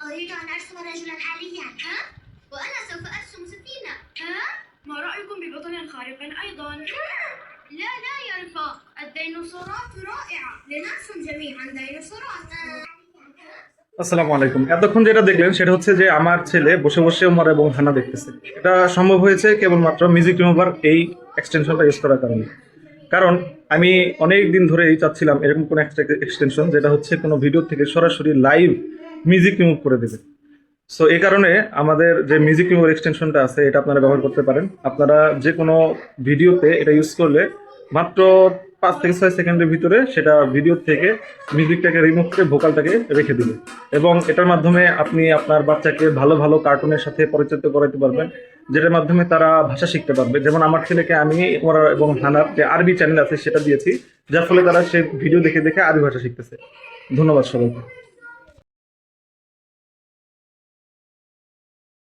أريد أن أرسم رجلا حاليا. ها؟ وأنا سوف أرسم سفينة. ها؟ ما رأيكم ببطل خارق أيضا؟ لا لا يا رفاق، الديناصورات رائعة، لنرسم جميعا ديناصورات. আসসালামু আলাইকুম। এতক্ষণ যেটা দেখলেন সেটা হচ্ছে যে আমার ছেলে বসে বসে ওমর এবং হান্না দেখতেছে। এটা সম্ভব হয়েছে কেবলমাত্র মিউজিক রিমুভার এই এক্সটেনশনটা ইউজ করার কারণে। কারণ আমি অনেক দিন ধরেই চাচ্ছিলাম এরকম কোনো একটা এক্সটেনশন যেটা হচ্ছে কোনো ভিডিও থেকে সরাসরি লাইভ মিউজিক রিমুভ করে দেবে। সো এই কারণে আমাদের যে মিউজিক রিমুভার এক্সটেনশনটা আছে এটা আপনারা ব্যবহার করতে পারেন। আপনারা যে কোনো ভিডিওতে এটা ইউজ করলে মাত্র 5 থেকে 6 সেকেন্ডের ভিতরে সেটা ভিডিও থেকে মিউজিকটাকে রিমুভ করে ভোকালটাকে রেখে দিবে, এবং এটার মাধ্যমে আপনি আপনার বাচ্চাকে ভালো ভালো কার্টুনের সাথে পরিচিত করাতে পারবেন, যেটার মাধ্যমে তারা ভাষা শিখতে পারবে। যেমন আমার ছেলেকে আমি ওরা এবং হানার যে আরবি চ্যানেল আছে সেটা দিয়েছি, যার ফলে তারা সে ভিডিও দেখে দেখে আরবি ভাষা শিখতেছে। ধন্যবাদ সবাইকে।